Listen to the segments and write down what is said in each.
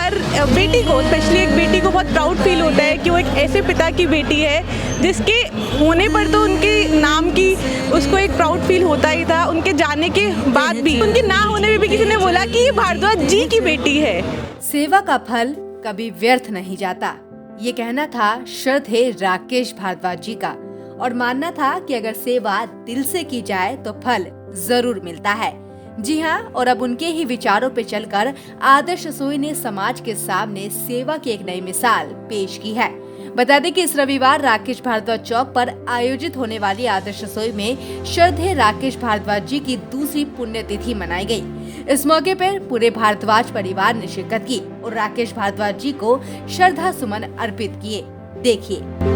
हर बेटी को, स्पेशली एक बेटी को बहुत प्राउड फील होता है कि वो एक ऐसे पिता की बेटी है जिसके होने पर तो उनके नाम की उसको एक प्राउड फील होता ही था। उनके जाने के बाद भी, उनके ना होने में भी किसी ने बोला कि ये भारद्वाज जी की बेटी है। सेवा का फल कभी व्यर्थ नहीं जाता, ये कहना था श्रद्धेय राकेश भारद्वाज जी का, और मानना था कि अगर सेवा दिल से की जाए तो फल जरूर मिलता है। जी हाँ, और अब उनके ही विचारों पे चलकर आदर्श रसोई ने समाज के सामने सेवा की एक नई मिसाल पेश की है। बता दें कि इस रविवार राकेश भारद्वाज चौक पर आयोजित होने वाली आदर्श रसोई में श्रद्धेय राकेश भारद्वाज जी की दूसरी पुण्यतिथि मनाई गई। इस मौके पर पूरे भारद्वाज परिवार ने शिरकत की और राकेश भारद्वाज जी को श्रद्धा सुमन अर्पित किए। देखिए।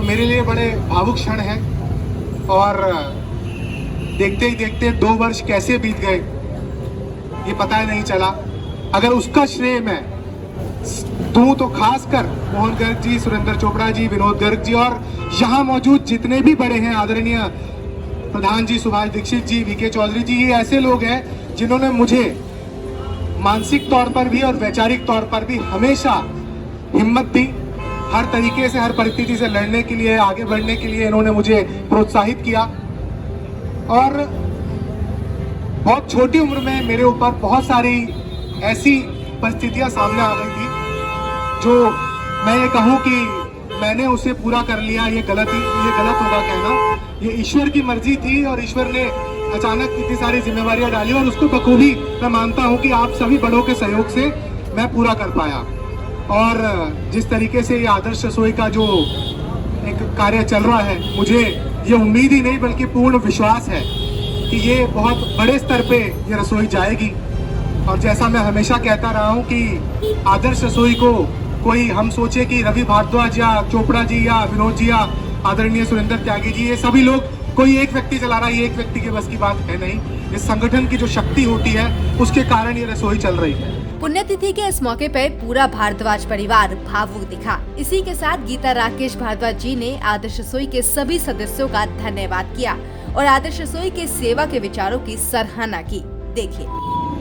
मेरे लिए बड़े भावुक क्षण है और देखते ही देखते 2 वर्ष कैसे बीत गए ये पता ही नहीं चला। अगर उसका श्रेय मैं दूं तो खासकर मोहन गर्ग जी, सुरेंद्र चोपड़ा जी, विनोद गर्ग जी और यहाँ मौजूद जितने भी बड़े हैं, आदरणीय प्रधान जी सुभाष दीक्षित जी, वीके चौधरी जी, ये ऐसे लोग हैं जिन्होंने मुझे मानसिक तौर पर भी और वैचारिक तौर पर भी हमेशा हिम्मत दी। हर तरीके से, हर परिस्थिति से लड़ने के लिए, आगे बढ़ने के लिए इन्होंने मुझे प्रोत्साहित किया। और बहुत छोटी उम्र में मेरे ऊपर बहुत सारी ऐसी परिस्थितियां सामने आ गई थी जो मैं ये कहूँ कि मैंने उसे पूरा कर लिया, ये गलत होगा कहना। ये ईश्वर की मर्जी थी और ईश्वर ने अचानक इतनी सारी जिम्मेवारियां डाली और उसको बखूबी मैं मानता हूँ कि आप सभी बड़ों के सहयोग से मैं पूरा कर पाया। और जिस तरीके से ये आदर्श रसोई का जो एक कार्य चल रहा है, मुझे ये उम्मीद ही नहीं बल्कि पूर्ण विश्वास है कि ये बहुत बड़े स्तर पे ये रसोई जाएगी। और जैसा मैं हमेशा कहता रहा हूँ कि आदर्श रसोई को कोई हम सोचे कि रवि भारद्वाज या चोपड़ा जी या विनोद जी या आदरणीय सुरेंद्र त्यागी जी, ये सभी लोग कोई एक व्यक्ति चला रहा है, ये एक व्यक्ति के बस की बात है नहीं। इस संगठन की जो शक्ति होती है उसके कारण ये रसोई चल रही है। पुण्यतिथि के इस मौके पर पूरा भारद्वाज परिवार भावुक दिखा। इसी के साथ गीता राकेश भारद्वाज जी ने आदर्श रसोई के सभी सदस्यों का धन्यवाद किया और आदर्श रसोई के सेवा के विचारों की सराहना की। देखिए।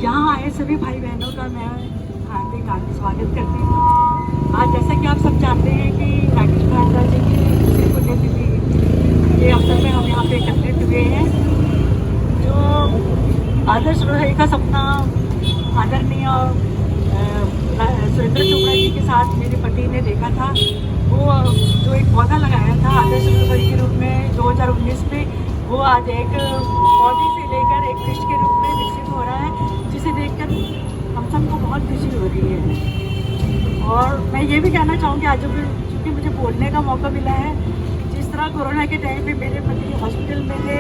यहाँ आए सभी भाई बहनों का मैं हार्दिक स्वागत करती हूँ। आज जैसा कि आप सब जानते हैं कि राकेश भारद्वाज जी की दूसरी पुण्यतिथि के अवसर में हम यहाँ पे एकत्रित हुए हैं। जो आदर्श रसोई का सपना आदरणीय सुरेंद्र चोपड़ा जी के साथ मेरे पति ने देखा था, वो जो एक पौधा लगाया था आदर्श रसोई के रूप में 2019 में, वो आज एक पौधे से लेकर एक वृक्ष के रूप में विकसित हो रहा है, जिसे देखकर हम सबको बहुत खुशी हो रही है। और मैं ये भी कहना चाहूँगी, आज चूँकि मुझे बोलने का मौका मिला है, जिस तरह कोरोना के टाइम पे मेरे पति हॉस्पिटल में थे,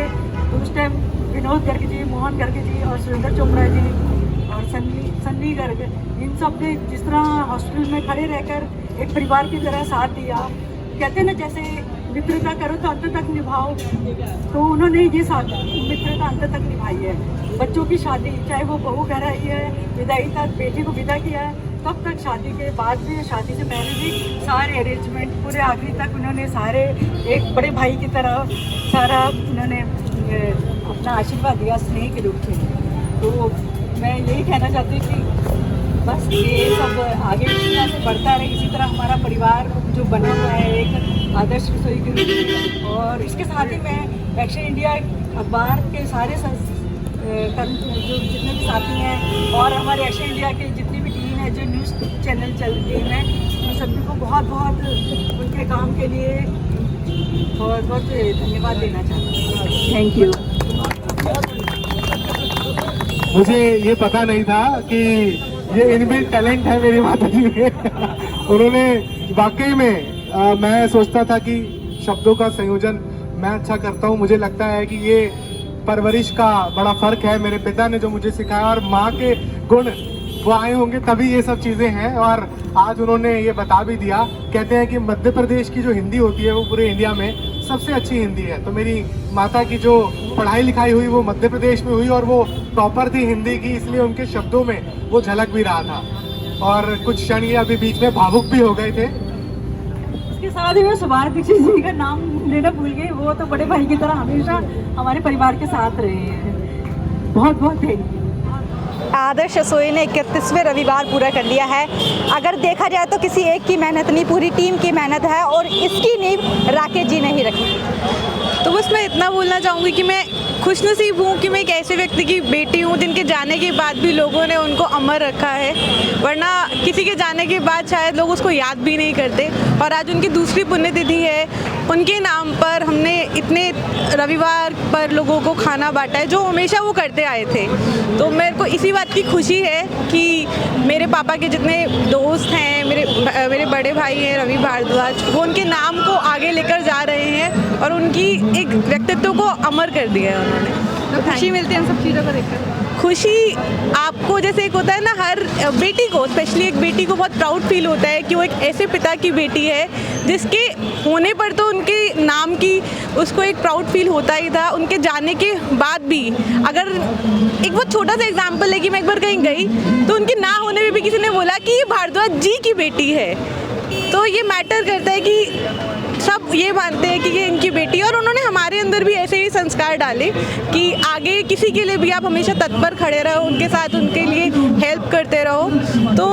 उस टाइम विनोद गर्ग जी, मोहन गर्ग जी और सुरेंद्र चोपड़ा जी और सन्नी गर्ग, इन सब ने जिस तरह हॉस्पिटल में खड़े रहकर एक परिवार की तरह साथ दिया। कहते हैं ना, जैसे मित्रता करो तो अंत तक निभाओ, तो उन्होंने ये साथ मित्रता अंत तक निभाई है। बच्चों की शादी, चाहे वो बहू घर आई है, विदाई तक बेटी को विदा किया है, तब तक शादी के बाद भी, शादी से पहले भी सारे अरेंजमेंट पूरे आखिरी तक उन्होंने सारे एक बड़े भाई की तरह सारा उन्होंने अपना आशीर्वाद दिया स्नेह के रूप में। तो मैं यही कहना चाहती हूँ कि बस ये सब आगे इसी तरह से बढ़ता रहे, इसी तरह हमारा परिवार जो बना हुआ है एक आदर्श रसोई के रूप में। और इसके साथ ही मैं एक्शन इंडिया अखबार के सारे जो जितने भी साथी हैं और हमारे एक्शन इंडिया के जितनी भी टीम है, जो न्यूज़ चैनल चल रही है, उन सभी को बहुत बहुत उनके काम के लिए बहुत बहुत धन्यवाद देना चाहती हूँ। Thank you. मुझे ये पता नहीं था कि ये इनबिल्ट टैलेंट है मेरी माता जी में। उन्होंने वाकई में मैं सोचता था कि शब्दों का संयोजन मैं अच्छा करता हूँ। मुझे लगता है कि ये परवरिश का बड़ा फर्क है। मेरे पिता ने जो मुझे सिखाया और माँ के गुण वो आए होंगे तभी ये सब चीज़ें हैं। और आज उन्होंने ये बता भी दिया, कहते हैं कि मध्य प्रदेश की जो हिंदी होती है वो पूरे इंडिया में सबसे अच्छी हिंदी है। तो मेरी माता की जो पढ़ाई लिखाई हुई वो मध्य प्रदेश में हुई और वो टॉपर थी हिंदी की, इसलिए उनके शब्दों में वो झलक भी रहा था। और कुछ क्षण ये अभी बीच में भावुक भी हो गए थे। उसके साथ ही मैं सुभाष दीक्षित जी का नाम लेना भूल गई। वो तो बड़े भाई की तरह हमेशा हमारे परिवार के साथ रहे हैं। बहुत बहुत थैंक यू। आदर्श रसोई ने 31वें रविवार पूरा कर लिया है। अगर देखा जाए तो किसी एक की मेहनत नहीं, पूरी टीम की मेहनत है और इसकी नींव राकेश जी ने ही रखी। तो बस मैं इतना बोलना चाहूँगी कि मैं खुशनसीब हूँ कि मैं एक ऐसे व्यक्ति की बेटी हूँ जिनके जाने के बाद भी लोगों ने उनको अमर रखा है, वरना किसी के जाने के बाद शायद लोग उसको याद भी नहीं करते। और आज उनकी दूसरी पुण्यतिथि है, उनके नाम पर हमने इतने रविवार पर लोगों को खाना बांटा है जो हमेशा वो करते आए थे। तो मेरे को इसी बात की खुशी है कि मेरे पापा के जितने दोस्त हैं, मेरे बड़े भाई हैं रवि भारद्वाज, वो उनके नाम को आगे लेकर जा रहे हैं और उनकी एक व्यक्तित्व को अमर कर दिया है उन्होंने। तो खुशी मिलती है इन सब चीज़ों को देखकर। खुशी आपको जैसे एक होता है ना, हर बेटी को, स्पेशली एक बेटी को बहुत प्राउड फील होता है कि वो एक ऐसे पिता की बेटी है जिसके होने पर तो उनके नाम की उसको एक प्राउड फील होता ही था। उनके जाने के बाद भी, अगर एक बहुत छोटा सा एग्जांपल है कि मैं एक बार कहीं गई तो उनके ना होने में भी किसी ने बोला कि ये भारद्वाज जी की बेटी है। तो ये मैटर करता है कि सब ये मानते हैं कि ये इनकी बेटी है और उन्होंने हमारे अंदर भी ऐसे ही संस्कार डाले कि आगे किसी के लिए भी आप हमेशा तत्पर खड़े रहो, उनके साथ उनके लिए हेल्प करते रहो। तो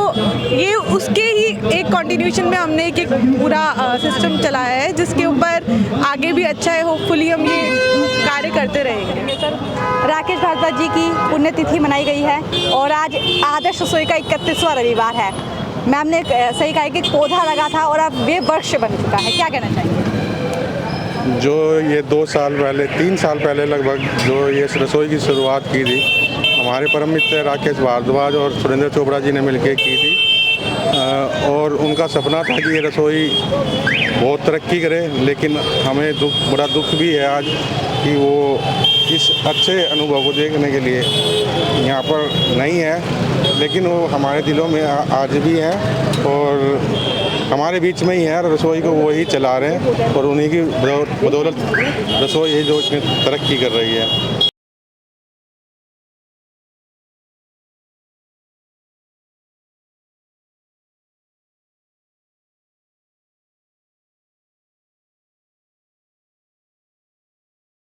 ये उसके ही एक कंटिन्यूएशन में हमने एक पूरा सिस्टम चलाया है जिसके ऊपर आगे भी अच्छा है। होपफुली हम ये कार्य करते रहेंगे। सर, राकेश भारद्वाज जी की पुण्यतिथि मनाई गई है और आज आदर्श रसोई का 31वां रविवार है। मैम ने सही कहा कि एक पौधा लगा था और अब ये वृक्ष बन चुका है, क्या कहना चाहिए? जो ये 2 साल पहले, 3 साल पहले लगभग जो ये रसोई की शुरुआत की थी, हमारे परम मित्र राकेश भारद्वाज और सुरेंद्र चोपड़ा जी ने मिलकर की थी। और उनका सपना था कि ये रसोई बहुत तरक्की करे, लेकिन हमें बड़ा दुख भी है आज कि वो इस अच्छे अनुभव को देखने के लिए यहाँ पर नहीं है, लेकिन वो हमारे दिलों में आज भी हैं और हमारे बीच में ही है। रसोई को वही चला रहे हैं और उन्हीं की बदौलत रसोई है जो इसमें तरक्की कर रही है।